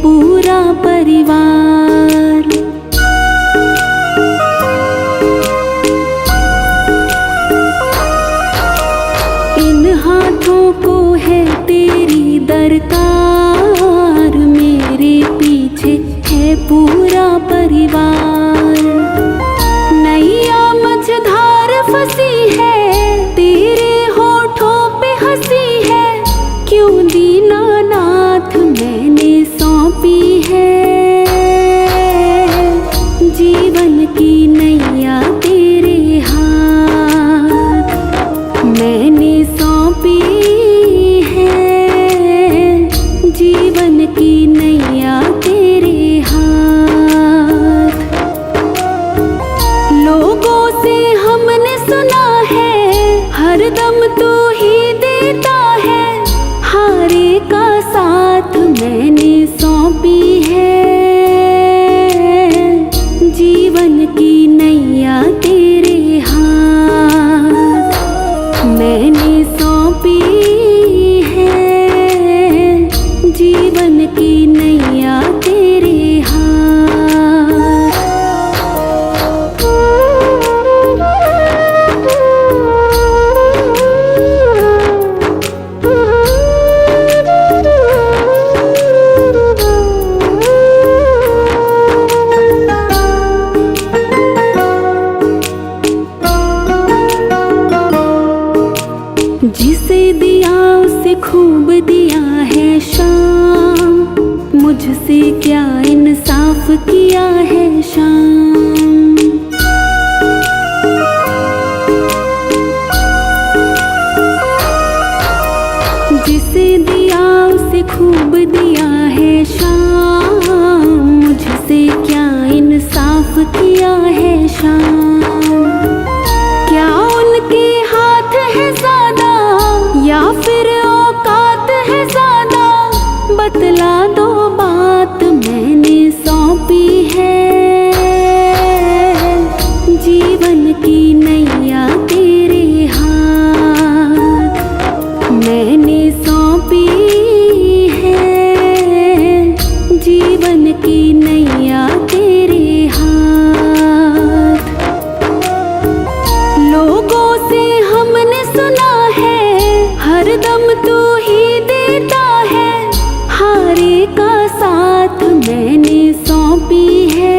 पूरा परिवार। इन हाथों को है तेरी दरकार, मेरे पीछे है पूरा परिवार। नैया मझधार फंसी है, तेरे होठों पे हंसी है, क्यों दीनानाथ मैंने सौंपी है। जीवन की नैया तेरे हाथ मैंने सौंपी है, जीवन की नैया तेरे हाथ। लोगों से हमने सुना है, हरदम तू ही देता है, हारे का साथ मैंने सौंपी है। जीवन की नैया तेरे हाथ मैंने सौंपी है, जीवन की नैया तेरे जिसे दिया उसे खूब दिया है शाम, मुझसे क्या इंसाफ किया है शाम। जिसे दिया उसे खूब दिया है शाम, मुझसे क्या इंसाफ किया है शाम। क्या उनके हाथ है ज्यादा या फिर औकात है ज्यादा, बतला दो बात मैंने सौंपी है। जीवन की नैया तेरे हाथ मैंने सौंपी है, जीवन की नैया तेरे हाथ। लोगों से हमने सुना है, हरदम तू ही देता है, हारे का साथ मैंने सौंपी है।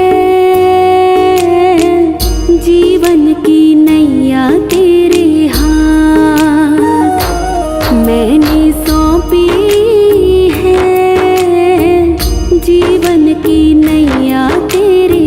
जीवन की नैया तेरे हाथ मैंने सौंपी है, जीवन की नैया तेरे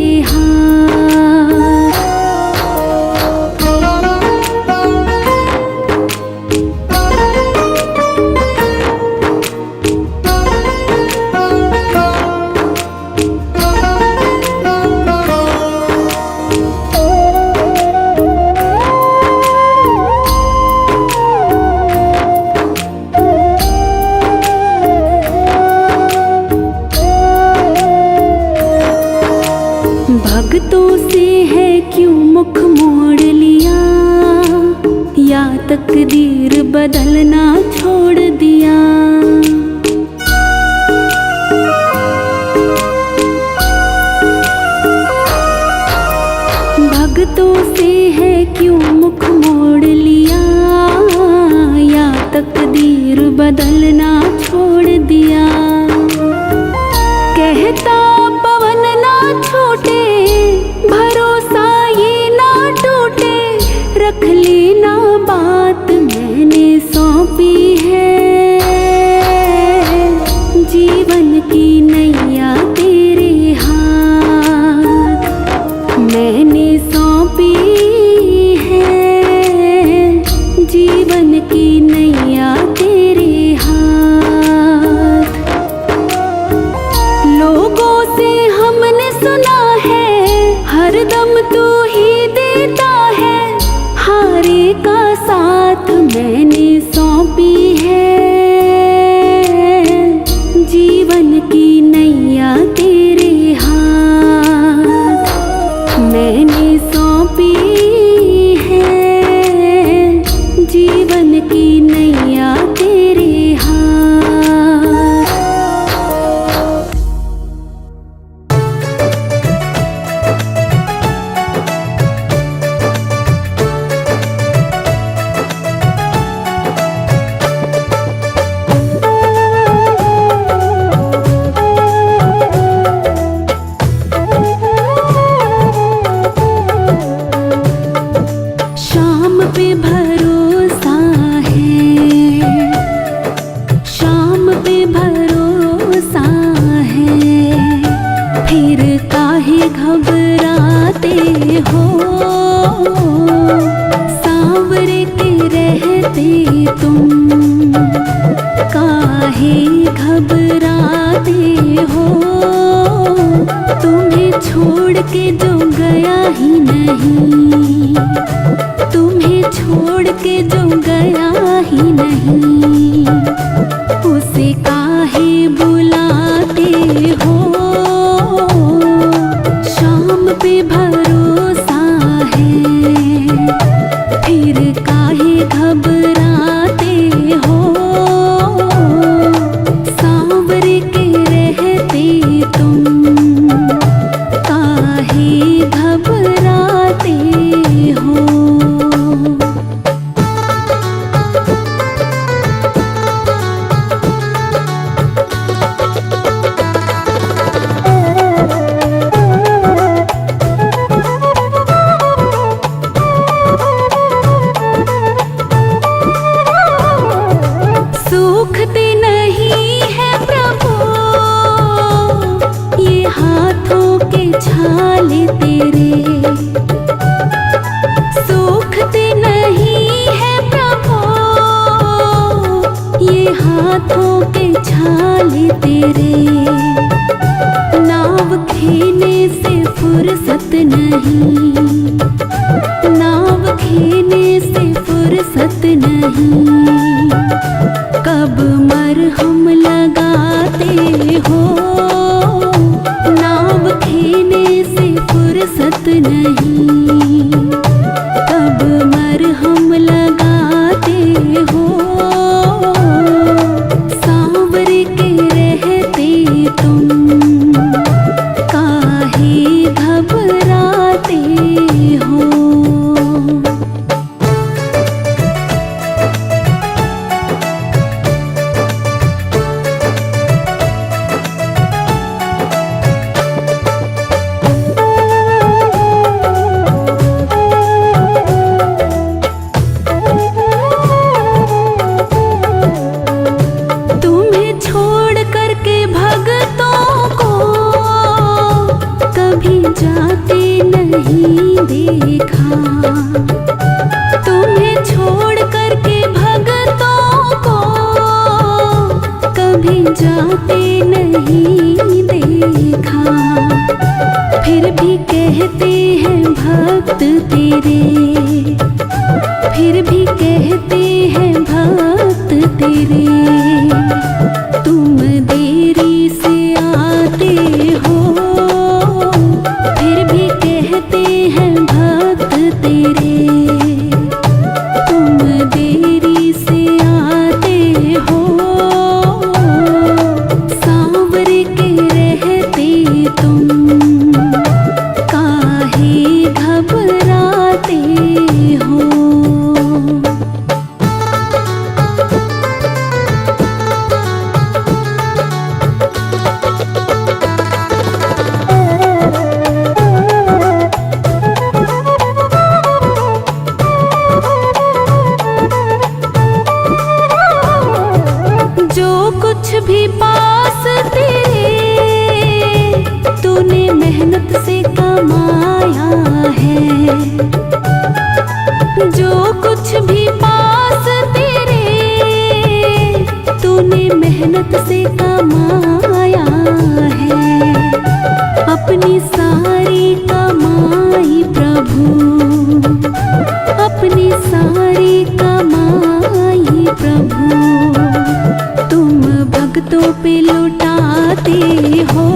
भक्तों से है क्यों मुख मोड़ लिया, या तकदीर बदलना छोड़ दिया। भक्तों से है क्यों मुख मोड़ लिया, या तकदीर बदलना छोड़ दिया। कहता पवन ना छूटे, भरोसा ये ना टूटे, रख लेना बात मैंने सौंपी है। जीवन की नैया तेरे हाथ मैंने सौंपी है, जीवन की नैया तेरे हाथ। लोगों से हमने सुना है, हरदम तू ही देता है, हारे का साथ मैंने सौंपी है। जीवन की नैया तेरे हाथ मैंने सौंपी है, जीवन की नैया तेरे हाथ। तुम काहे घबराते हो। तुम्हें छोड़ के जो गया ही नहीं, तुम्हें छोड़ के जो गया ही नहीं, उसे काहे बुलाते हो। शाम पे भरोसा है, फिर काहे घबराते हो। सांवर के रहते तुम काहे घबराते हो। सूखते नहीं है प्रभु ये हाथों के छाले तेरे, सूखते नहीं है प्रभु ये हाथों के छाले तेरे। नाव खेने से फुर्सत नहीं, नाव खेने से फुर्सत नहीं, कब मरहम लगाते हो। नाव खेने से फुर्सत नहीं, कब मरहम लगाते हो। सांवर के रहते तुम काहे घबराते हो। तुम्हें छोड़ करके भगतों को कभी जाते नहीं देखा। तुम्हें छोड़ करके भगतों को कभी जाते नहीं देखा। फिर भी कहते हैं भक्त तेरे, फिर भी कहते हैं भक्त तेरे। तुम देरी से आते हो, फिर भी कहते हैं भक्त तेरे। तुम देरी से आते हो, सांवर के रहते तुम काहे घबराते हो। जो कुछ भी पास तेरे तूने मेहनत से कमाया है। जो कुछ भी पास तेरे तूने मेहनत से कमाया है। अपनी सारी कमाई प्रभु, अपनी सारी कमाई प्रभु तुम भक्तों पे लुटाते हो।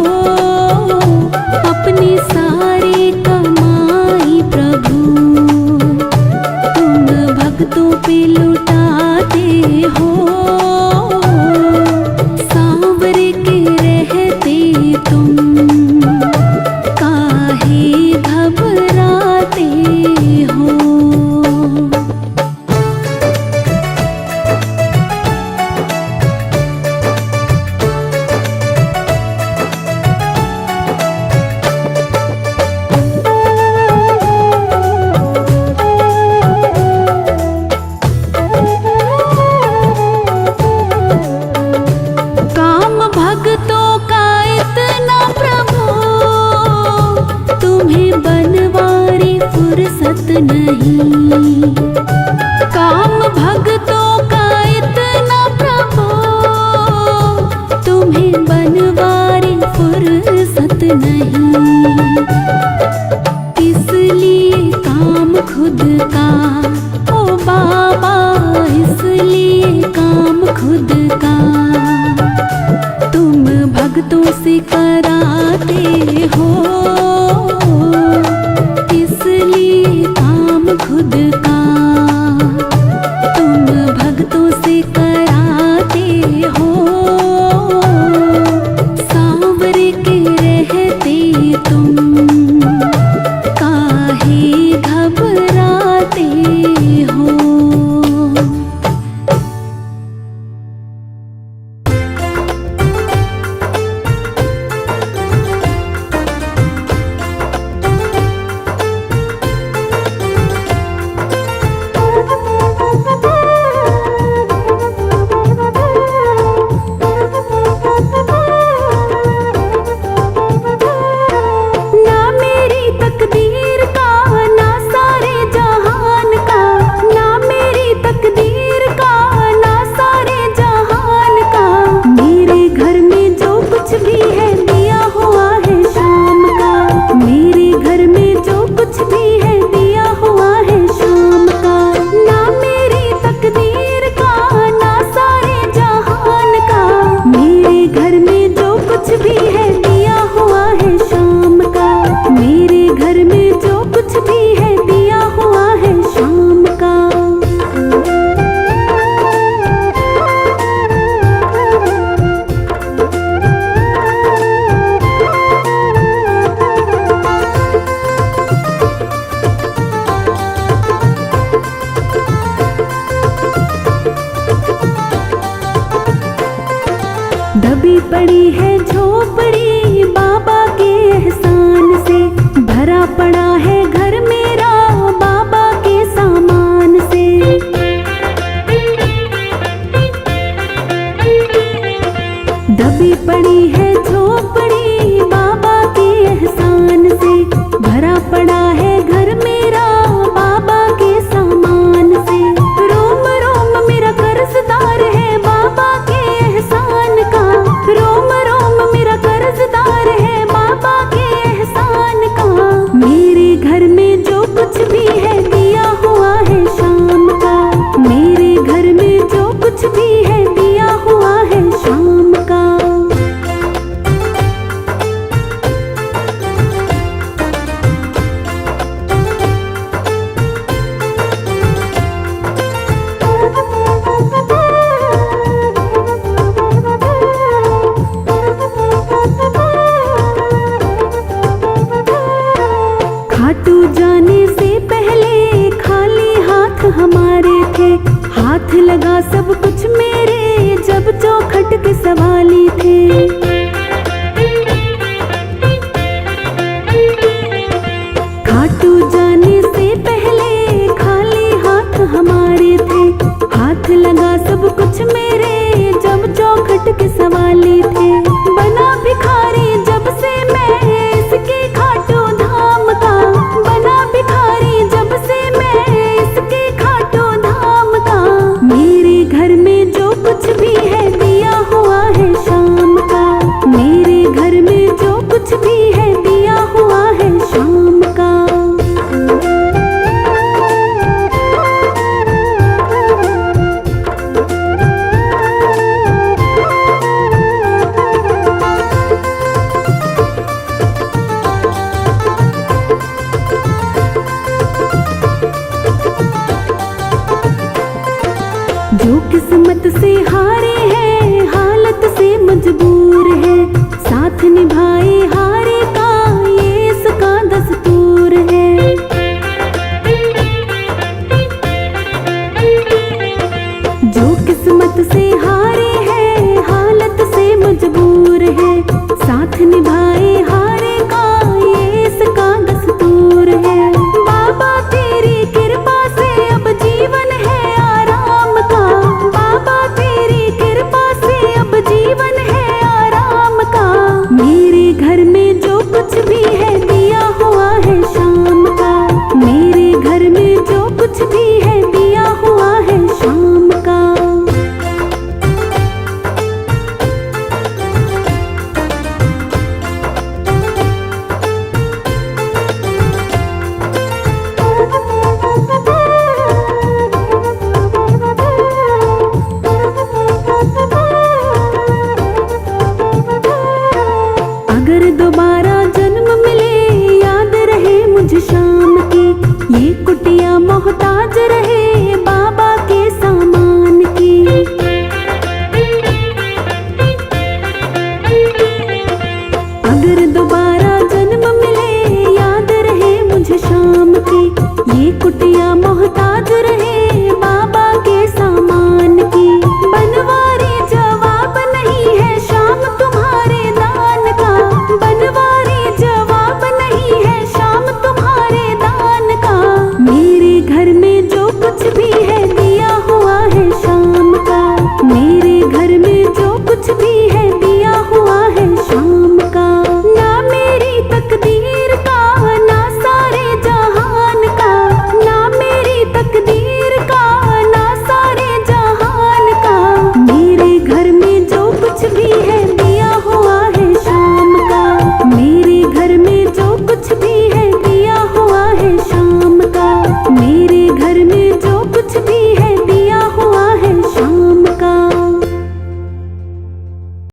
अपनी सारी कमाई प्रभु तुम भक्तों पे लुटाते हो। सांवर के रहते तुम काहे घबराते हो। थे। हाथ लगा सब कुछ मेरे जब चौखट के सवाली थे। खाटू जाने से पहले खाली हाथ हमारे थे। हाथ लगा सब कुछ मेरे जब चौखट के सवाली थे। बना भिखारी जब से मैं इसके खाटू धाम का। बना भिखारी जब से मैं इसके खाटू धाम का। मेरे घर में जो कुछ भी है दिया हुआ है शाम का। मेरे घर में जो कुछ भी है दिया हुआ है शाम का। जो किस्मत से हारे हैं हालत से मजबूर है। साथ निभाए हाथ